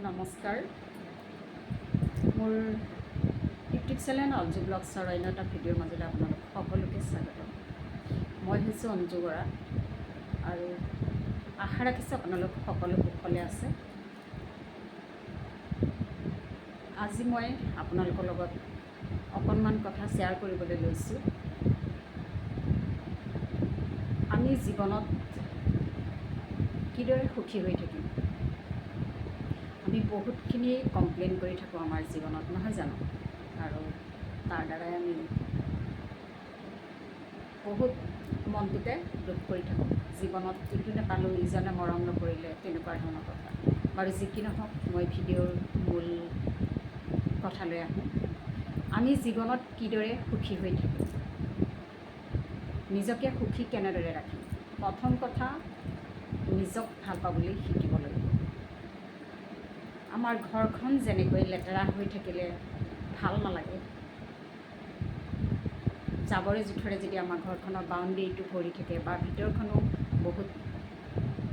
নমস্কাৰ। মোৰ YouTube channel Anju ব্লগছৰ অন্য এটা ভিডিঅ'ৰ মাজতে আপোনালোক সকলোকে স্বাগতম। মই হৈছোঁ অঞ্জু বৰা আৰু আশা ৰাখিছোঁ আপোনালোক সকলো কুশলে আছে। আজি মই আপোনালোকৰ লগত অকণমান কথা শ্বেয়াৰ কৰিবলৈ লৈছোঁ। আমি জীৱনত কিদৰে সুখী হৈ থাকিম? আমি বহুতখিনি কমপ্লেইন কৰি থাকোঁ আমাৰ জীৱনত, নহয় জানো? আৰু তাৰ দ্বাৰাই আমি বহুত মনটোতে দুখ কৰি থাকোঁ। জীৱনত ইটো নাপালোঁ, ইজনে মৰম নকৰিলে, তেনেকুৱা ধৰণৰ কথা। বাৰু যি কি নহওক, মই ভিডিঅ'ৰ মূল কথালৈ আহোঁ। আমি জীৱনত কিদৰে সুখী হৈ থাকিম? নিজকে সুখী কেনেদৰে ৰাখিম? প্ৰথম কথা, নিজক ভাল পাবলৈ শিকিব লাগিব। আমাৰ ঘৰখন যেনেকৈ লেতেৰা হৈ থাকিলে ভাল নালাগে, জাবৰে জোথৰে যদি আমাৰ ঘৰখনৰ বাউণ্ডেৰীটো ভৰি থাকে বা ভিতৰখনো বহুত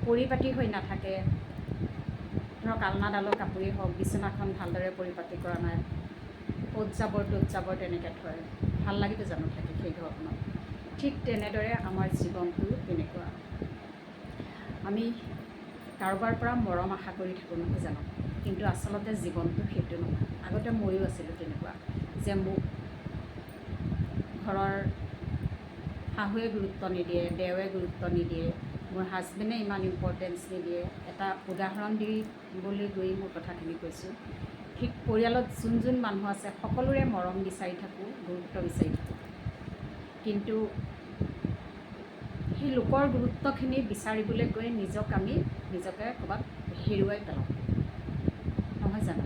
পৰিপাটি হৈ নাথাকে, ধৰক আলনাডালৰ কাপোৰেই হওক, বিচনাখন ভালদৰে পৰিপাটি কৰা নাই, অ'ত জাবৰ ত'ত জাবৰ তেনেকৈ থয়, ভাল লাগিব জানো থাকি সেই ঘৰখনত? ঠিক তেনেদৰে আমাৰ জীৱনটো তেনেকুৱা। আমি কাৰোবাৰ পৰা মৰম আশা কৰি থাকোঁ, নহয় জানো? কিন্তু আচলতে জীৱনটো সেইটো নহয়। আগতে ময়ো আছিলোঁ তেনেকুৱা, যে মোক ঘৰৰ শাহুৱে গুৰুত্ব নিদিয়ে, দেৱে গুৰুত্ব নিদিয়ে, মোৰ হাজবেণ্ডে ইমান ইম্পৰ্টেঞ্চ নিদিয়ে। এটা উদাহৰণ দিবলৈ গৈ মোৰ কথাখিনি কৈছোঁ। ঠিক পৰিয়ালত যোন যোন মানুহ আছে সকলোৰে মৰম বিচাৰি থাকোঁ, গুৰুত্ব বিচাৰি থাকোঁ, কিন্তু সেই লোকৰ গুৰুত্বখিনি বিচাৰিবলৈ গৈ নিজকে ক'ৰবাত হেৰুৱাই পেলাওঁ, নহয় জানো?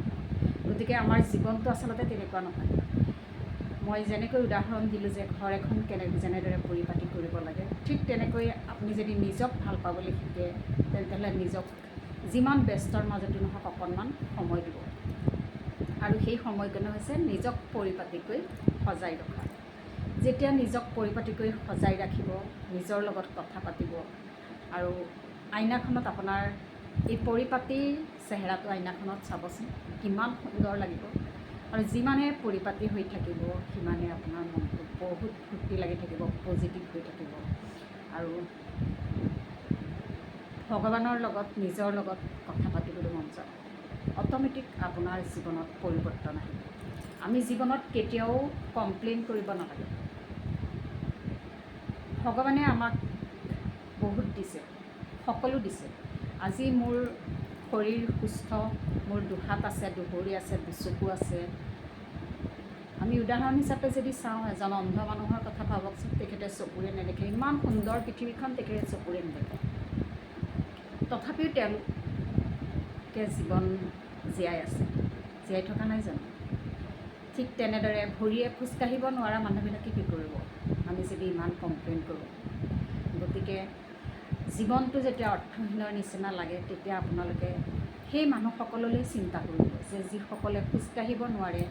গতিকে আমাৰ জীৱনটো আচলতে তেনেকুৱা নহয়। মই যেনেকৈ উদাহৰণ দিলোঁ যে ঘৰ এখন যেনেদৰে পৰিপাটি কৰিব লাগে, ঠিক তেনেকৈ আপুনি যদি নিজক ভাল পাবলৈ শিকে, তেতিয়াহ'লে নিজক যিমান ব্যস্তৰ মাজতো নহওক অকণমান সময় দিব। আৰু সেই সময়কণ হৈছে নিজক পৰিপাটিকৈ সজাই ৰখা। যেতিয়া নিজক পৰিপাটিকৈ সজাই ৰাখিব, নিজৰ লগত কথা পাতিব, আৰু আইনাখনত আপোনাৰ এই পৰিপাটি চেহেৰাটো আইনাখনত চাবচোন, কিমান সুন্দৰ লাগিব। আৰু যিমানে পৰিপাটি হৈ থাকিব, সিমানে আপোনাৰ মনটো বহুত ফূৰ্তি লাগি থাকিব, পজিটিভ হৈ থাকিব। আৰু ভগৱানৰ লগত, নিজৰ লগত কথা পাতিবলৈ মন যাব। অট'মেটিক আপোনাৰ জীৱনত পৰিৱৰ্তন আহিব। আমি জীৱনত কেতিয়াও কমপ্লেইন কৰিব নালাগে। ভগৱানে আমাক বহুত দিছে, সকলো দিছে। আজি মোৰ শৰীৰ সুস্থ, মোৰ দুহাত আছে, দুভৰি আছে, দুচকু আছে। আমি উদাহৰণ হিচাপে যদি চাওঁ, এজন অন্ধ মানুহৰ কথা ভাবকচোন, তেখেতে চকুৰে নেদেখে, ইমান সুন্দৰ পৃথিৱীখন তেখেতে চকুৰে নেদেখে, তথাপিও তেওঁলোকে জীৱন জীয়াই আছে, জীয়াই থকা নাই জানো? ঠিক তেনেদৰে ভৰিয়ে খোজকাঢ়িব নোৱাৰা মানুহবিলাকে কি কৰিব, আমি যদি ইমান কমপ্লেইন কৰোঁ? গতিকে জীৱনটো যেতিয়া অৰ্থহীনৰ নিচিনা লাগে, তেতিয়া আপোনালোকে সেই মানুহসকললৈ চিন্তা কৰিব, যে যিসকলে খোজকাঢ়িব নোৱাৰে,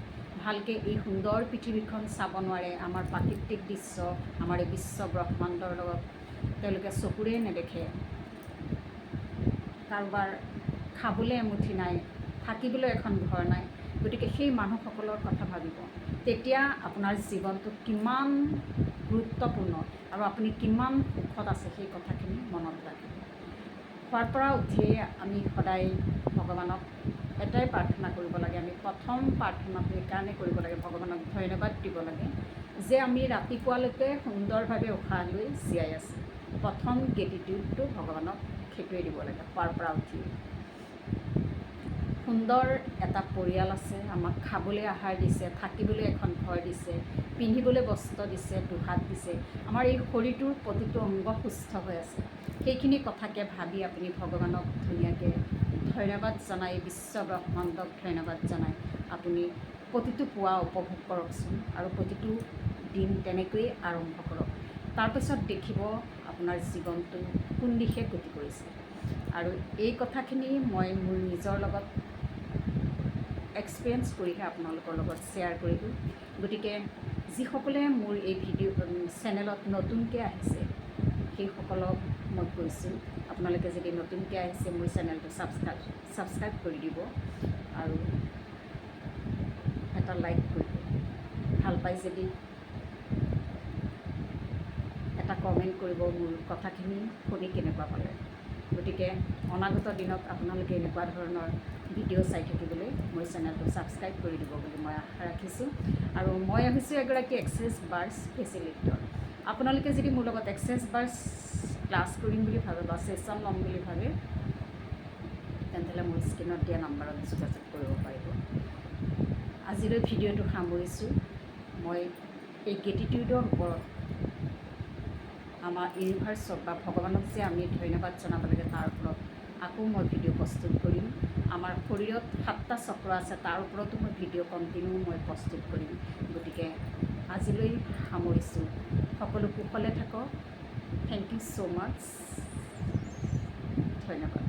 ভালকৈ এই সুন্দৰ পৃথিৱীখন চাব নোৱাৰে, আমাৰ প্ৰাকৃতিক দৃশ্য, আমাৰ এই বিশ্ব ব্ৰহ্মাণ্ডৰ লগত তেওঁলোকে চকুৰে নেদেখে, কাৰোবাৰ খাবলৈ এমুঠি নাই, থাকিবলৈ এখন ঘৰ নাই। গতিকে সেই মানুহসকলৰ কথা ভাবিব, তেতিয়া আপোনাৰ জীৱনটো কিমান গুৰুত্বপূৰ্ণ আৰু আপুনি কিমান সুখত আছে সেই কথাখিনি মনত ৰাখিব। খোৱাৰ পৰা উঠিয়ে আমি সদায় ভগৱানক এটাই প্ৰাৰ্থনা কৰিব লাগে। আমি প্ৰথম প্ৰাৰ্থনাটো এইকাৰণে কৰিব লাগে, ভগৱানক ধন্যবাদ দিব লাগে যে আমি ৰাতিপুৱালৈকে সুন্দৰভাৱে উশাহ লৈ জীয়াই আছোঁ। প্ৰথম গ্ৰেটিটিউডটো ভগৱানক সেইটোৱে দিব লাগে। খোৱাৰ পৰা উঠি সুন্দৰ এটা পৰিয়াল আছে, আমাক খাবলৈ আহাৰ দিছে, থাকিবলৈ এখন ঘৰ দিছে, পিন্ধিবলৈ বস্ত্ৰ দিছে, দুহাত দিছে, আমাৰ এই শৰীৰটোৰ প্ৰতিটো অংগ সুস্থ হৈ আছে। সেইখিনি কথাকে ভাবি আপুনি ভগৱানক ধুনীয়াকৈ ধন্যবাদ জনাই, বিশ্ব ব্ৰহ্মাণ্ডক ধন্যবাদ জনাই আপুনি প্ৰতিটো পুৱা উপভোগ কৰকচোন, আৰু প্ৰতিটো দিন তেনেকৈয়ে আৰম্ভ কৰক। তাৰপিছত দেখিব আপোনাৰ জীৱনটো কোন দিশে গতি কৰিছে। আৰু এই কথাখিনি মই মোৰ নিজৰ লগত এক্সপিৰিয়েঞ্চ কৰিহে আপোনালোকৰ লগত শ্বেয়াৰ কৰিলোঁ। গতিকে যিসকলে মোৰ এই ভিডিঅ' চেনেলত নতুনকৈ আহিছে, সেইসকলক মই কৈছোঁ আপোনালোকে যদি নতুনকৈ আহিছে মোৰ চেনেলটো ছাবস্ক্ৰাইব কৰি দিব আৰু এটা লাইক কৰিব, ভাল পাই যদি এটা কমেণ্ট কৰিব মোৰ কথাখিনি শুনি কেনেকুৱা পালে। গতিকে অনাগত দিনত আপোনালোকে এনেকুৱা ধৰণৰ ভিডিঅ' চাই থাকিবলৈ মোৰ চেনেলটো ছাবস্ক্ৰাইব কৰি দিব বুলি মই আশা ৰাখিছোঁ। আৰু মই আহিছোঁ এগৰাকী এক্সেছ বাৰ্ছ ফেচিলিটেটৰ। আপোনালোকে যদি মোৰ লগত এক্সেছ বাৰ্ছ ক্লাছ কৰিম বুলি ভাবে বা ছেশ্যন ল'ম বুলি ভাবে তেন্তে মোৰ স্ক্ৰীণত দিয়া নাম্বাৰত যোগাযোগ কৰিব পাৰিব। আজিলৈ ভিডিঅ'টো সামৰিছোঁ। মই এই গ্ৰেটিটিউডৰ ওপৰত আমাৰ ইউনিভাৰ্চক বা ভগৱানক যে আমি ধন্যবাদ জনাব লাগে তাৰ ওপৰত আকৌ মই ভিডিঅ' প্ৰস্তুত কৰিম। আমাৰ শৰীৰত 7টা চক্ৰ আছে, তাৰ ওপৰতো মই ভিডিঅ' কণ্টিনিউ মই প্ৰস্তুত কৰিম। গতিকে আজিলৈ সামৰিছোঁ। সকলো কুশলে থাকক। থেংক ইউ ছ' মাছ। ধন্যবাদ।